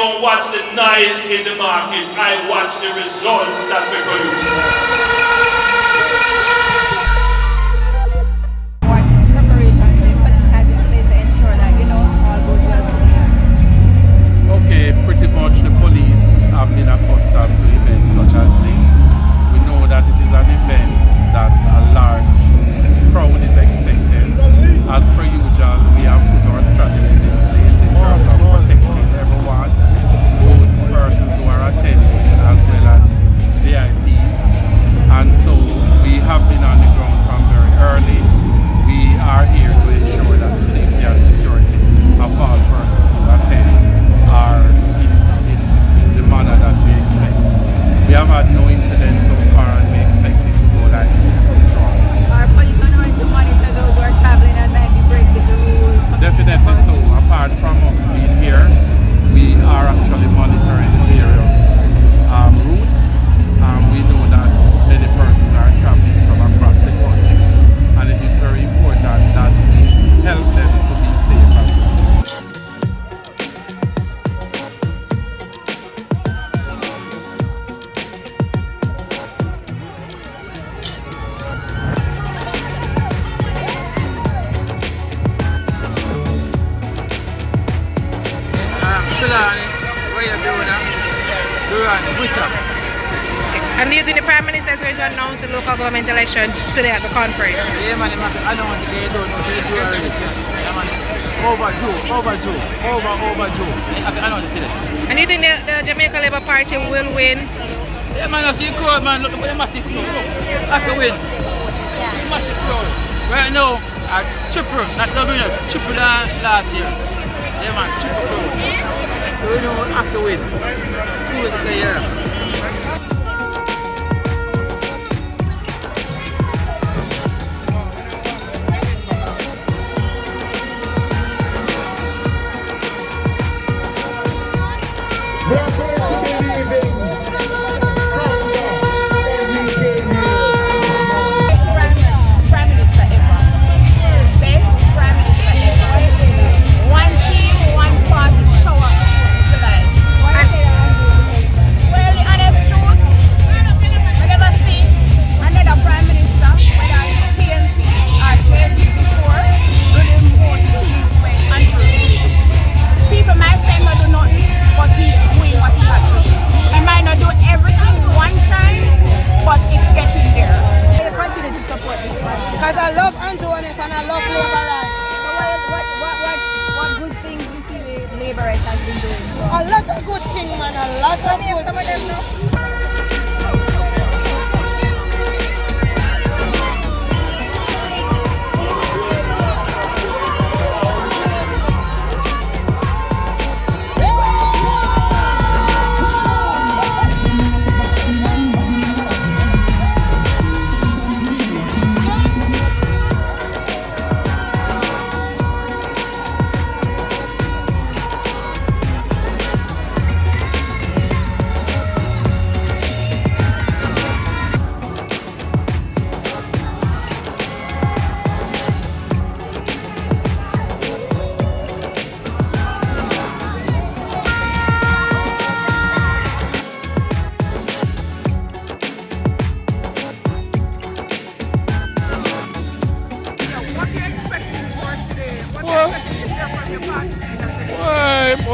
don't watch the noise in the market, I watch the results that we produce. What preparation the police has in place to ensure that, all goes well today? Okay, pretty much the police have been accustomed to events such as this. We know that it is an event that a large crowd is expected. As per usual, we have put our strategies in place in terms of protecting everyone, both persons who are attending as well as VIPs. And so we have been on the ground from very early. We are here to ensure that the safety and security of all persons who attend are in the manner that we expect. We have had no incidents so far and we expect it to go like this throughout. Are police on hand to monitor those who are traveling and might be breaking the rules? Definitely so. Apart from us being here, we are actually monitoring the various routes. We know that many persons are traveling from across the country, and it is very important that we help them to be safe as well. And do you think the Prime Minister is going to announce the local government elections today at the conference? Yeah, man, I don't want to get it done. So you do already. Yeah, man. Overdue. I know the And do you think the Jamaica Labour Party will win? Yeah, man, I see the crowd, man. Look at the massive crowd. Look. I can win. Massive crowd. Right now, triple, not double, triple than last year. Yeah, man, triple crowd. So we know we have to win. 2 weeks a year.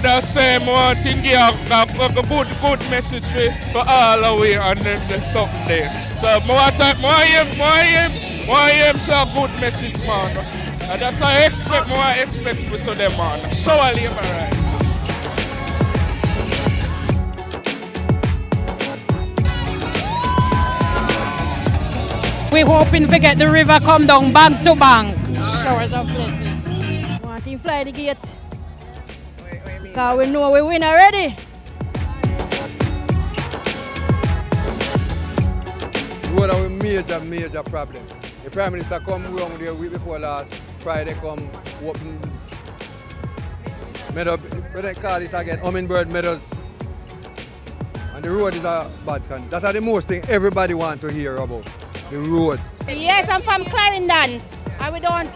The same one thing here, a good message for all the way on the Sunday. So more some good message, man. And that's what I expect for them, man. So I live right. We're hoping to get the river come down bank to bank. Showers of blessing. Want to fly the gate? Because we know we win already. Road are a major problem. The Prime Minister come around there week before last Friday, come open meadow, what they call it again, Hummingbird Meadows. And the road is a bad condition. That's the most thing everybody wants to hear about, the road. Yes, I'm from Clarendon. And we don't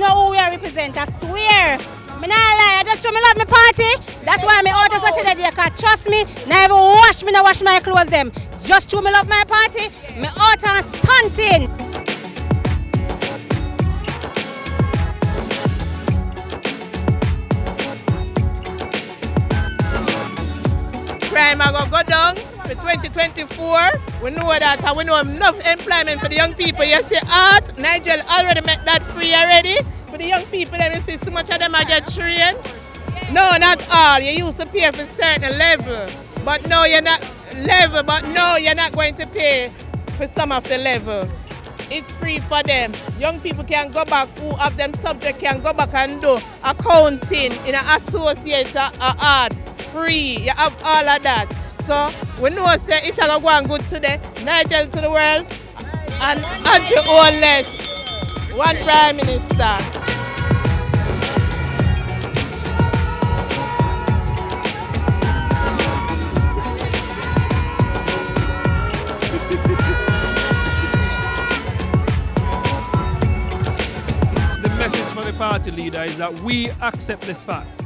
know who we represent, I swear. I don't lie, just to me love my party. That's why me out as today, because trust me, never wash my clothes them. Just to me love my party, me out and stunting. Crime are going to go down for 2024. We know that, and we know enough employment for the young people. You see art, Nigel already made that free already. For the young people, then you see so much of them are get trained. No, not all. You used to pay for certain level. But no, you're not going to pay for some of the level. It's free for them. Young people can go back, who have them subject can go back and do accounting in an associate art. Free, you have all of that. So we know say it's going to go good today. Nigel to the world and Andrew Owenless, one Prime Minister. The message for the party leader is that we accept this fact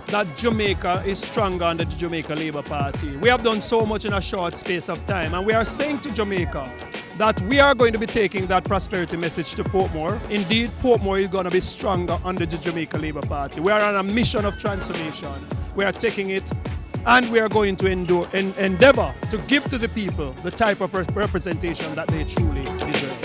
that Jamaica is stronger under the Jamaica Labour Party. We have done so much in a short space of time, and we are saying to Jamaica that we are going to be taking that prosperity message to Portmore. Indeed, Portmore is going to be stronger under the Jamaica Labour Party. We are on a mission of transformation. We are taking it, and we are going to endeavour to give to the people the type of representation that they truly deserve.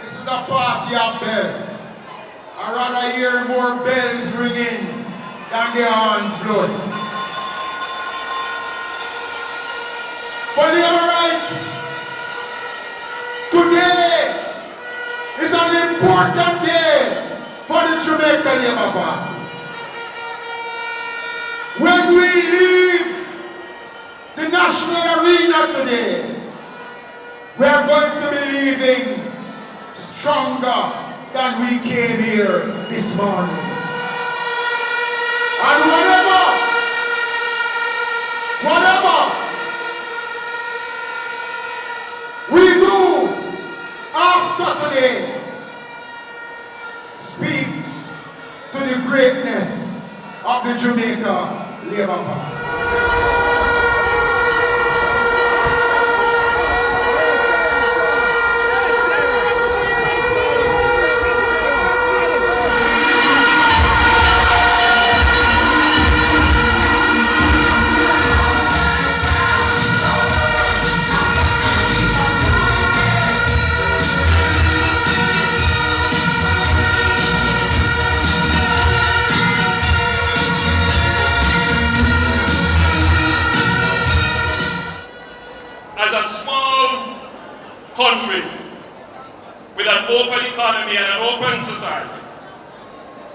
This is a party of bells. I'd rather hear more bells ringing than the horns blowing. For the human rights, today is an important day for the Jamaica Labour Party. When we leave the national arena today, we are going to be leaving stronger than we came here this morning. And whatever we do after today speaks to the greatness of the Jamaica Labour Party. Country with an open economy and an open society,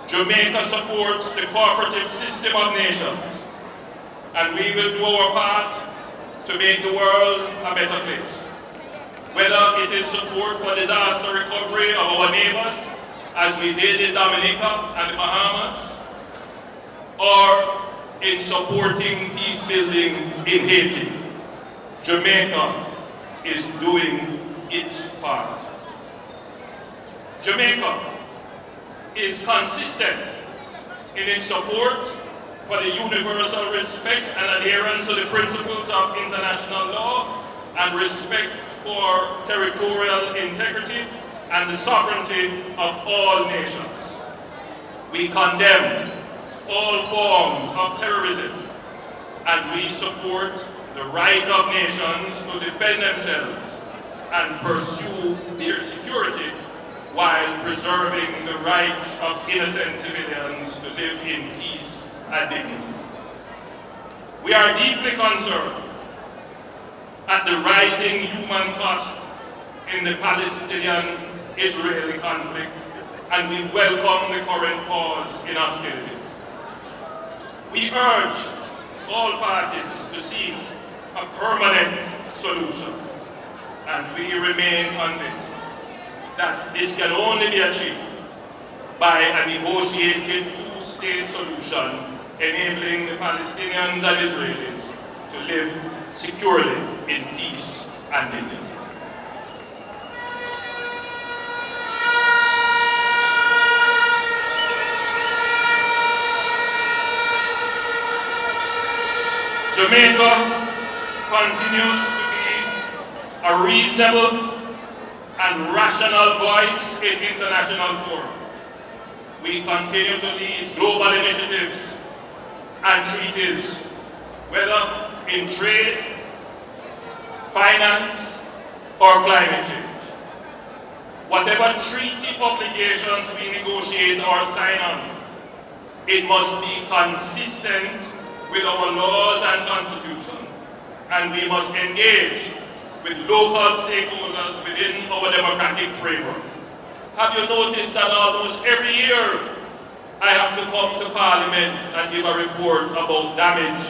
Jamaica supports the cooperative system of nations, and we will do our part to make the world a better place. Whether it is support for disaster recovery of our neighbors, as we did in Dominica and the Bahamas, or in supporting peace building in Haiti, Jamaica is doing its part. Jamaica is consistent in its support for the universal respect and adherence to the principles of international law and respect for territorial integrity and the sovereignty of all nations. We condemn all forms of terrorism, and we support the right of nations to defend themselves and pursue their security while preserving the rights of innocent civilians to live in peace and dignity. We are deeply concerned at the rising human cost in the Palestinian-Israeli conflict, and we welcome the current pause in hostilities. We urge all parties to seek a permanent solution, and we remain convinced that this can only be achieved by a negotiated two-state solution enabling the Palestinians and Israelis to live securely in peace and dignity. Jamaica continues to be a reasonable and rational voice in international fora. We continue to lead global initiatives and treaties, whether in trade, finance, or climate change. Whatever treaty obligations we negotiate or sign on, it must be consistent with our laws and constitution, and we must engage with local stakeholders within our democratic framework. Have you noticed that almost every year I have to come to Parliament and give a report about damage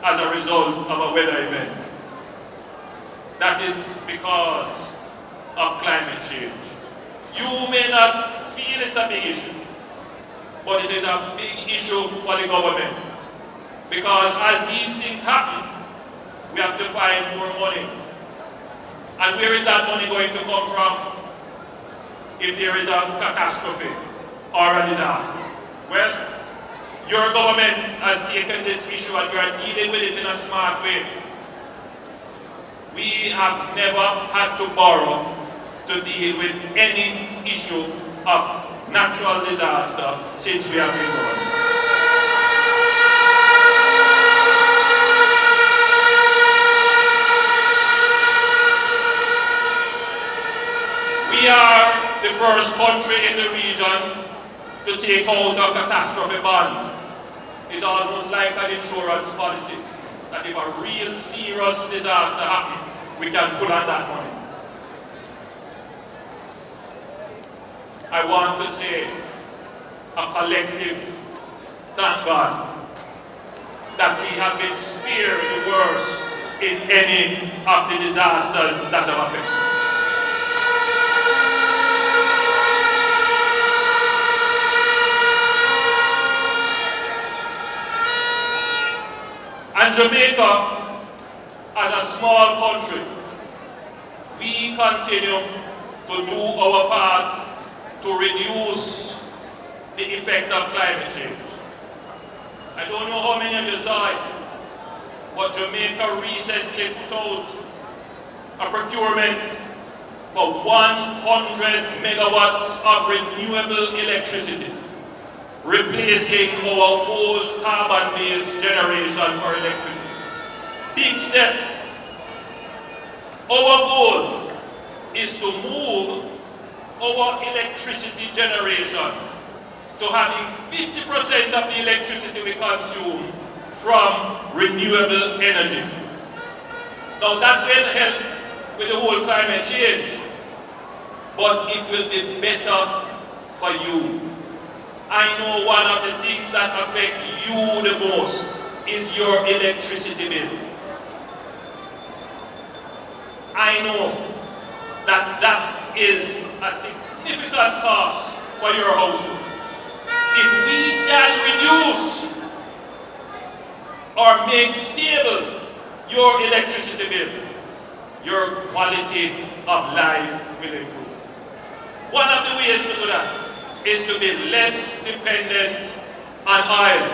as a result of a weather event? That is because of climate change. You may not feel it's a big issue, but it is a big issue for the government. Because as these things happen, we have to find more money. And where is that money going to come from if there is a catastrophe or a disaster? Well, your government has taken this issue and we are dealing with it in a smart way. We have never had to borrow to deal with any issue of natural disaster since we have been going. We are the first country in the region to take out a catastrophe bond. It's almost like an insurance policy, that if a real serious disaster happens, we can pull on that money. I want to say a collective thank God that we have been spared the worst in any of the disasters that have happened. And Jamaica, as a small country, we continue to do our part to reduce the effect of climate change. I don't know how many of you saw it, but Jamaica recently put out a procurement for 100 megawatts of renewable electricity, replacing our old carbon-based generation for electricity. Big step. Our goal is to move our electricity generation to having 50% of the electricity we consume from renewable energy. Now that will help with the whole climate change, but it will be better for you. I know one of the things that affect you the most is your electricity bill. I know that that is a significant cost for your household. If we can reduce or make stable your electricity bill, your quality of life will improve. One of the ways to do that is to be less dependent on oil.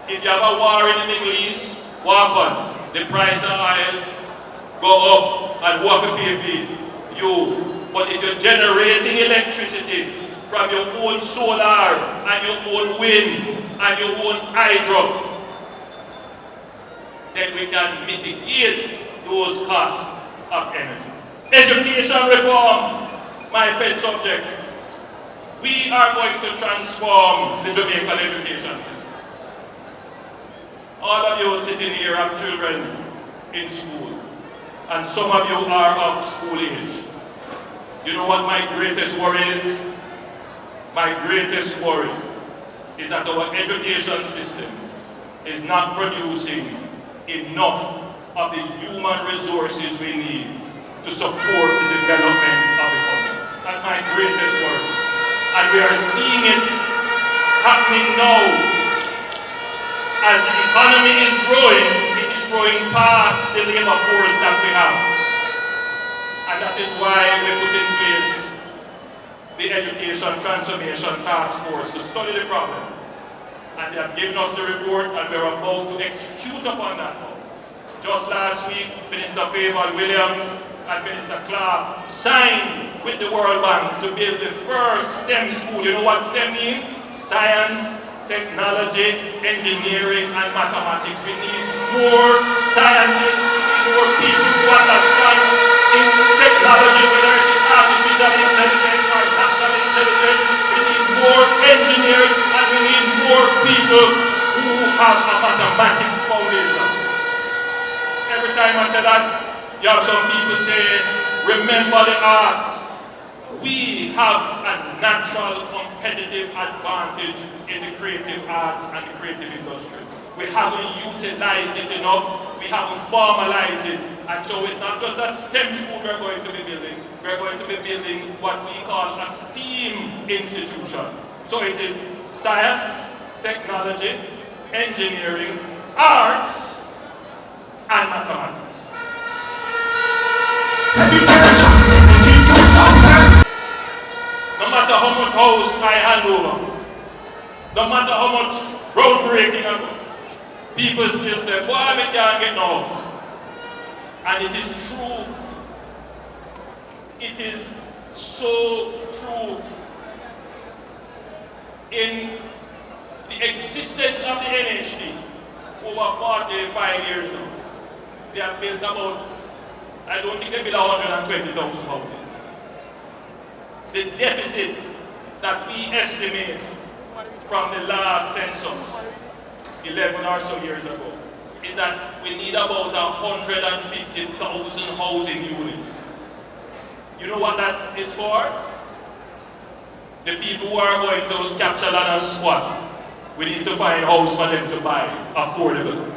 If you have a war in the Middle East, what happens? The price of oil go up and who have to pay for it? You. But if you're generating electricity from your own solar and your own wind and your own hydro, then we can mitigate those costs of energy. Education reform, my pet subject. We are going to transform the Jamaican education system. All of you sitting here have children in school, and some of you are of school age. You know what my greatest worry is? My greatest worry is that our education system is not producing enough of the human resources we need to support the development of the country. That's my greatest worry. And we are seeing it happening now. As the economy is growing, it is growing past the labor force that we have. And that is why we put in place the Education Transformation Task Force to study the problem. And they have given us the report, and we're about to execute upon that now. Just last week, Minister Favour Williams and Minister Clark signed with the World Bank to build the first STEM school. You know what STEM means? Science, technology, engineering, and mathematics. We need more scientists, more people who understand in technology, whether it is artificial intelligence or natural intelligence. We need more engineers, and we need more people who have a mathematics foundation. Every time I say that, you have some people say, remember the arts. We have a natural competitive advantage in the creative arts and the creative industry. We haven't utilized it enough, we haven't formalized it, and so it's not just a STEM school we're going to be building, we're going to be building what we call a STEAM institution. So it is science, technology, engineering, arts, and mathematics. No matter how much house I hand over, no matter how much groundbreaking I go, people still say, boy, I can't get no house. And it is true. It is so true. In the existence of the NHD, over 45 years now, they have built about, I don't think they built 120,000 houses. The deficit that we estimate from the last census, 11 or so years ago, is that we need about 150,000 housing units. You know what that is for? The people who are going to capture land and squat. We need to find a house for them to buy, affordable.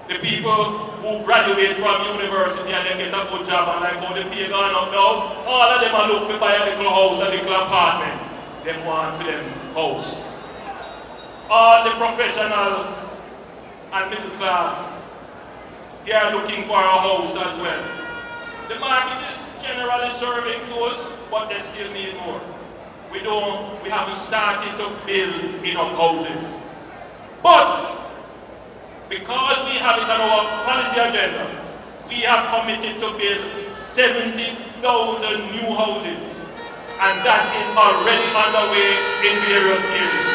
The people who graduate from university and they get a good job and like how the pay gone up now, all of them are looking to buy a little house, a little apartment. They want for them house. All the professional and middle class, they are looking for a house as well. The market is generally serving those, but they still need more. We haven't started to build enough houses. But because we have it on our policy agenda, we have committed to build 70,000 new houses, and that is already underway in various areas.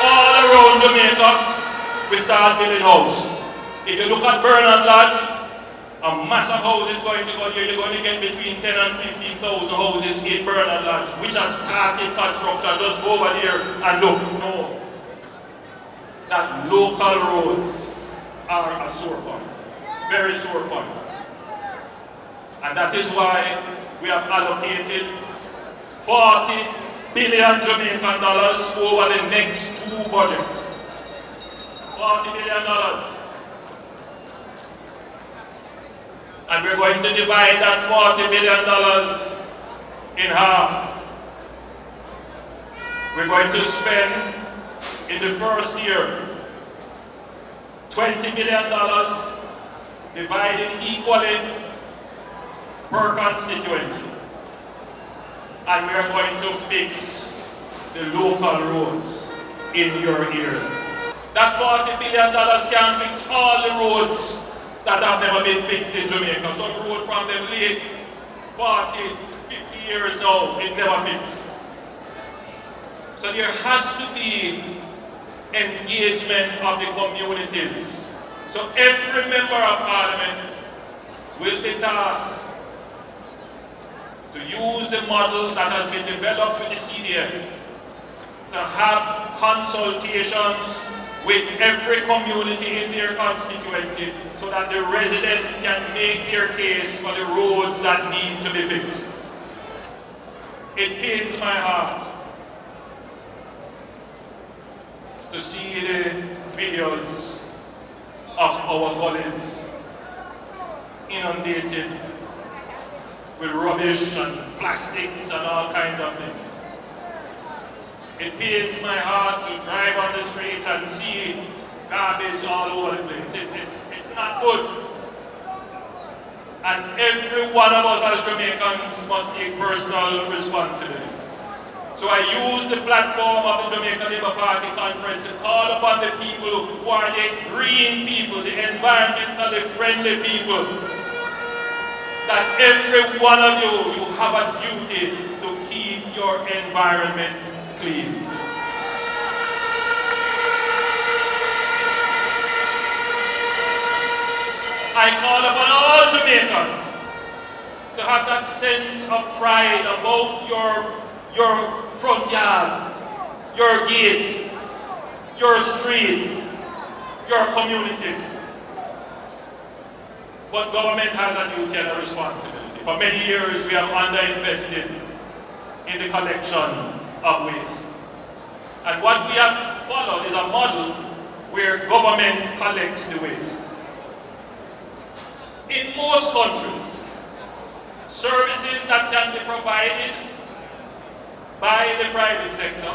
All around Jamaica, we start building houses. If you look at Bernard Lodge, a massive house is going to go here. You're going to get between 10 and 15,000 houses in Bernard Lodge, which has started construction. Just go over here and look. No. That local roads are a sore point. Very sore point. And that is why we have allocated 40 billion Jamaican dollars over the next 2 budgets. $40 billion. And we're going to divide that $40 billion in half. We're going to spend in the first year $20 billion divided equally per constituency. And we are going to fix the local roads in your area. That $40 billion can fix all the roads that have never been fixed in Jamaica. Some road from them late 40, 50 years now, it never fixed. So there has to be engagement of the communities. So every member of parliament will be tasked to use the model that has been developed with the CDF to have consultations with every community in their constituency so that the residents can make their case for the roads that need to be fixed. It pains my heart to see the videos of our gullies inundated with rubbish and plastics and all kinds of things. It pains my heart to drive on the streets and see garbage all over the place. It's not good. And every one of us as Jamaicans must take personal responsibility. So I use the platform of the Jamaica Labour Party conference to call upon the people who are the green people, the environmentally friendly people, that every one of you have a duty to keep your environment clean. I call upon all Jamaicans to have that sense of pride about your front yard, your gate, your street, your community. But government has a duty and a responsibility. For many years we have underinvested in the collection of waste. And what we have followed is a model where government collects the waste. In most countries, services that can be provided by the private sector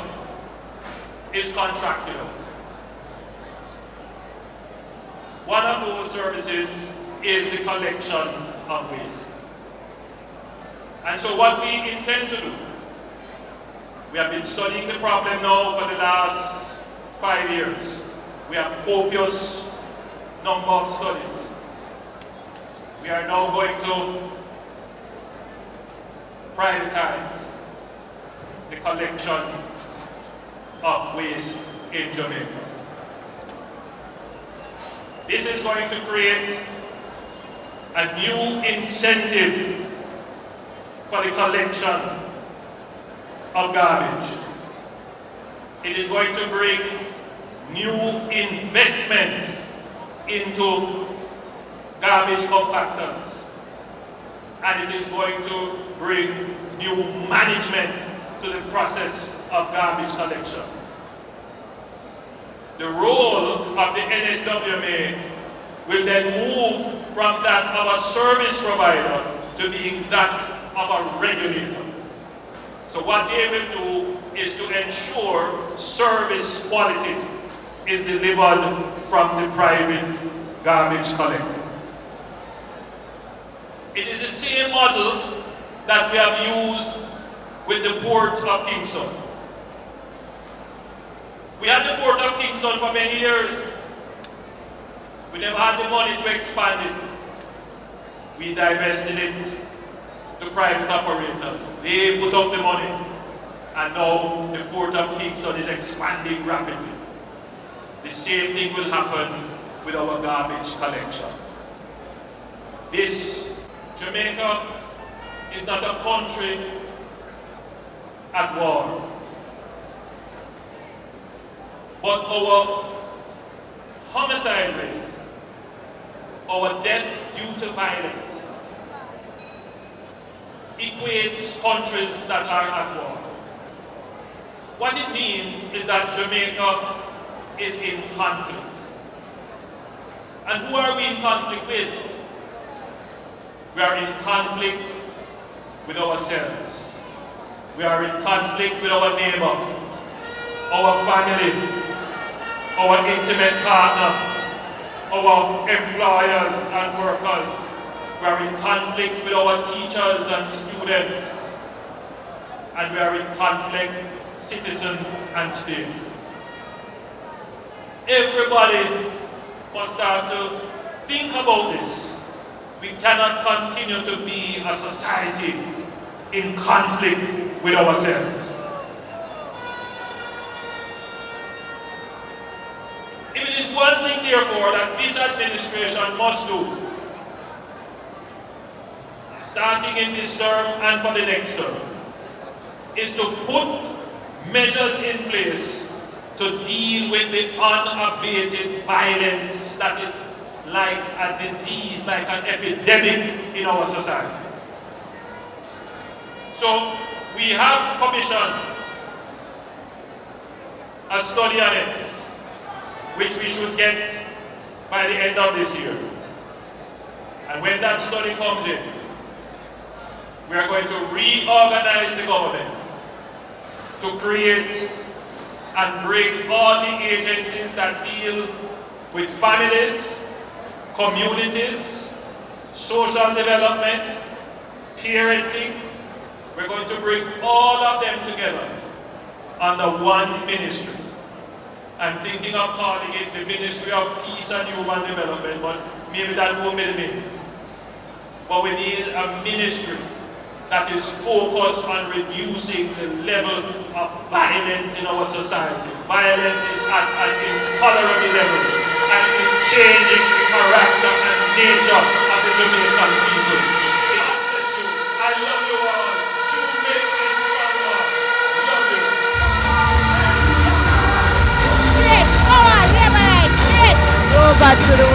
is contracted out. One of those services is the collection of waste. And so what we intend to do, we have been studying the problem now for the last 5 years. We have copious number of studies. We are now going to privatize the collection of waste in Jamaica. This is going to create a new incentive for the collection of garbage. It is going to bring new investments into garbage compactors, and it is going to bring new management to the process of garbage collection. The role of the NSWMA will then move from that of a service provider to being that of a regulator. So what they will do is to ensure service quality is delivered from the private garbage collector. It is the same model that we have used with the Port of Kingston. We had the Port of Kingston for many years. We never had the money to expand it. We divested it to private operators. They put up the money, and now the Port of Kingston is expanding rapidly. The same thing will happen with our garbage collection. Jamaica is not a country at war, but our homicide rate, our death due to violence, equates countries that are at war. What it means is that Jamaica is in conflict. And who are we in conflict with? We are in conflict with ourselves. We are in conflict with our neighbor, our family, our intimate partner, our employers and workers. We are in conflict with our teachers and students. And we are in conflict, citizen and state. Everybody must start to think about this. We cannot continue to be a society in conflict with ourselves. If it is one thing, therefore, that this administration must do, starting in this term and for the next term, is to put measures in place to deal with the unabated violence that is like a disease, like an epidemic in our society. So we have commissioned a study on it, which we should get by the end of this year. And when that study comes in, we are going to reorganize the government to create and bring all the agencies that deal with families, communities, social development, parenting. We're going to bring all of them together under one ministry. I'm thinking of calling it the Ministry of Peace and Human Development, but maybe that won't be the name. But we need a ministry that is focused on reducing the level of violence in our society. Violence is at an intolerable level, and it is changing the character and nature of the Jamaican people. God bless you. I love you all. You make this stronger. Love you. Straight, go on, liberate, straight. Go back to the